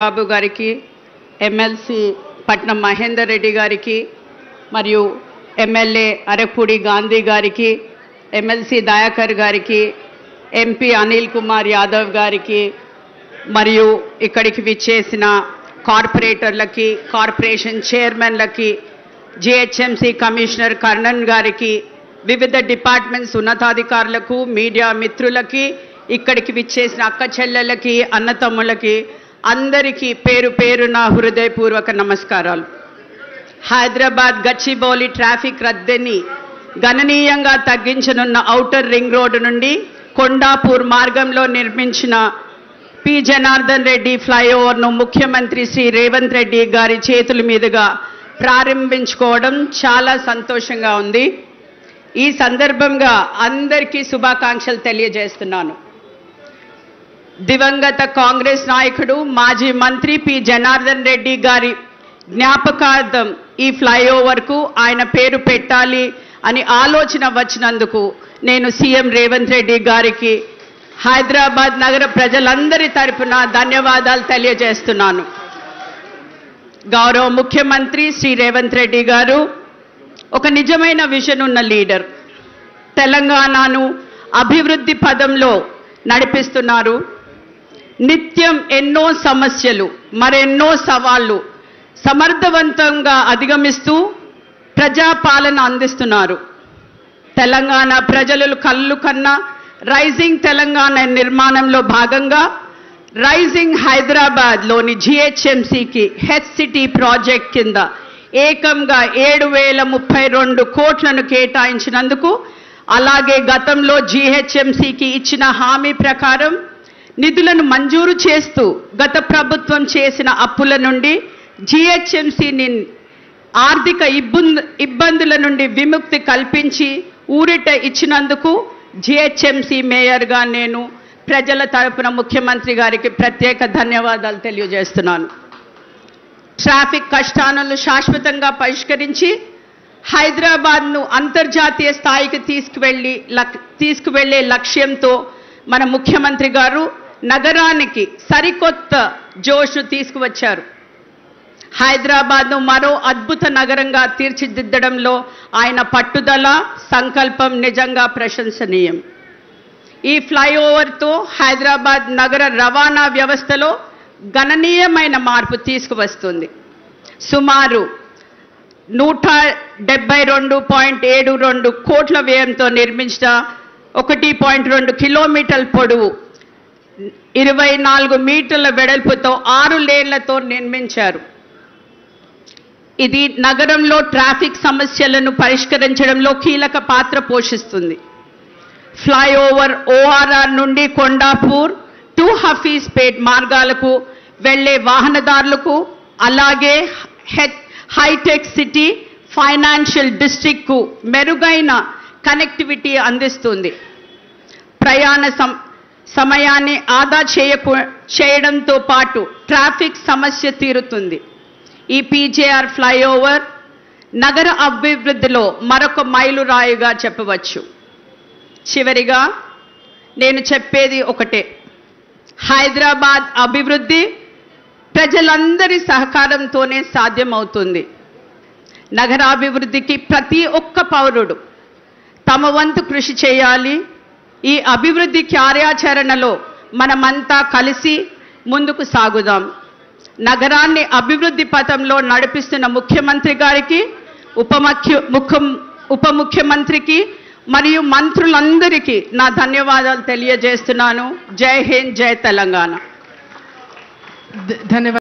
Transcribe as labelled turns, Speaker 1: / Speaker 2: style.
Speaker 1: బాబు గారికి, ఎమ్మెల్సీ పట్నం మహేందర్ రెడ్డి గారికి, మరియు ఎమ్మెల్యే అరకుడి గాంధీ గారికి, ఎమ్మెల్సీ దయాకర్ గారికి, ఎంపీ అనిల్ కుమార్ యాదవ్ గారికి, మరియు ఇక్కడికి విచ్చేసిన కార్పొరేటర్లకి, కార్పొరేషన్ చైర్మన్లకి, జిహెచ్ఎంసీ కమిషనర్ కర్ణన్ గారికి, వివిధ డిపార్ట్మెంట్స్ ఉన్నతాధికారులకు, మీడియా మిత్రులకి, ఇక్కడికి విచ్చేసిన అక్క చెల్లెళ్ళకి, అన్నతమ్ములకి అందరికీ పేరు పేరున హృదయపూర్వక నమస్కారాలు. హైదరాబాద్ గచ్చిబౌలి ట్రాఫిక్ రద్దీని గణనీయంగా తగ్గించనున్న ఔటర్ రింగ్ రోడ్డు నుండి కొండాపూర్ మార్గంలో నిర్మించిన పి జనార్దన్ రెడ్డి ఫ్లైఓవర్ను ముఖ్యమంత్రి శ్రీ రేవంత్ రెడ్డి గారి చేతుల మీదుగా ప్రారంభించుకోవడం చాలా సంతోషంగా ఉంది. ఈ సందర్భంగా అందరికీ శుభాకాంక్షలు తెలియజేస్తున్నాను. దివంగత కాంగ్రెస్ నాయకుడు మాజీ మంత్రి పి జనార్దన్ రెడ్డి గారి జ్ఞాపకార్థం ఈ ఫ్లైఓవర్కు ఆయన పేరు పెట్టాలి అని ఆలోచన వచ్చినందుకు నేను సీఎం రేవంత్ రెడ్డి గారికి హైదరాబాద్ నగర ప్రజలందరి తరపున ధన్యవాదాలు తెలియజేస్తున్నాను. గౌరవ ముఖ్యమంత్రి శ్రీ రేవంత్ రెడ్డి గారు ఒక నిజమైన విజన్ ఉన్న లీడర్. తెలంగాణను అభివృద్ధి పదంలో నడిపిస్తున్నారు. నిత్యం ఎన్నో సమస్యలు, మరెన్నో సవాళ్లు సమర్థవంతంగా అధిగమిస్తూ ప్రజాపాలన అందిస్తున్నారు. తెలంగాణ ప్రజలు కళ్ళు కన్నా రైజింగ్ తెలంగాణ నిర్మాణంలో భాగంగా రైజింగ్ హైదరాబాద్లోని జిహెచ్ఎంసీకి హెచ్ సిటీ ప్రాజెక్ట్ కింద ఏకంగా 7,032 కోట్లను కేటాయించినందుకు, అలాగే గతంలో జిహెచ్ఎంసీకి ఇచ్చిన హామీ ప్రకారం నిధులను మంజూరు చేస్తూ గత ప్రభుత్వం చేసిన అప్పుల నుండి జిహెచ్ఎంసీని ఆర్థిక ఇబ్బందుల నుండి విముక్తి కల్పించి ఊరిట ఇచ్చినందుకు జిహెచ్ఎంసీ మేయర్గా నేను ప్రజల తరపున ముఖ్యమంత్రి గారికి ప్రత్యేక ధన్యవాదాలు తెలియజేస్తున్నాను. ట్రాఫిక్ కష్టాలను శాశ్వతంగా పరిష్కరించి హైదరాబాద్ను అంతర్జాతీయ స్థాయికి తీసుకువెళ్లే లక్ష్యంతో మన ముఖ్యమంత్రి గారు నగరానికి సరికొత్త జోష్ తీసుకువచ్చారు. హైదరాబాద్ను మరో అద్భుత నగరంగా తీర్చిదిద్దడంలో ఆయన పట్టుదల, సంకల్పం నిజంగా ప్రశంసనీయం. ఈ ఫ్లైఓవర్తో హైదరాబాద్ నగర రవాణా వ్యవస్థలో గణనీయమైన మార్పు తీసుకువస్తుంది. సుమారు 172.72 కోట్ల వ్యయంతో నిర్మించిన 1.2 కిలోమీటర్ల పొడవు, 24 మీటర్ల వెడల్పుతో 6 లేన్లతో నిర్మించారు. ఇది నగరంలో ట్రాఫిక్ సమస్యలను పరిష్కరించడంలో కీలక పాత్ర పోషిస్తుంది. ఫ్లైఓవర్ ఓఆర్ఆర్ నుండి కొండాపూర్ టు హఫీజ్పేట్ మార్గాలకు వెళ్లే వాహనదారులకు, అలాగే హైటెక్ సిటీ, ఫైనాన్షియల్ డిస్ట్రిక్ట్కు మెరుగైన కనెక్టివిటీ అందిస్తుంది. ప్రయాణ సమయాన్ని ఆదా చేయడంతో పాటు ట్రాఫిక్ సమస్య తీరుతుంది. ఈ పీజేఆర్ ఫ్లైఓవర్ నగర అభివృద్ధిలో మరొక మైలురాయిగా చెప్పవచ్చు. చివరిగా నేను చెప్పేది ఒకటే, హైదరాబాద్ అభివృద్ధి ప్రజలందరి సహకారంతోనే సాధ్యమవుతుంది. నగరాభివృద్ధికి ప్రతి ఒక్క పౌరుడు తమ వంతు కృషి చేయాలి. ఈ అభివృద్ధి కార్యాచరణలో మనమంతా కలిసి ముందుకు సాగుదాం. నగరాన్ని అభివృద్ధి పథంలో నడిపిస్తున్న ముఖ్యమంత్రి గారికి, ఉప ముఖ్యమంత్రికి మరియు మంత్రులందరికీ నా ధన్యవాదాలు తెలియజేస్తున్నాను. జై హింద్, జై తెలంగాణ.
Speaker 2: ధన్యవాదాలు.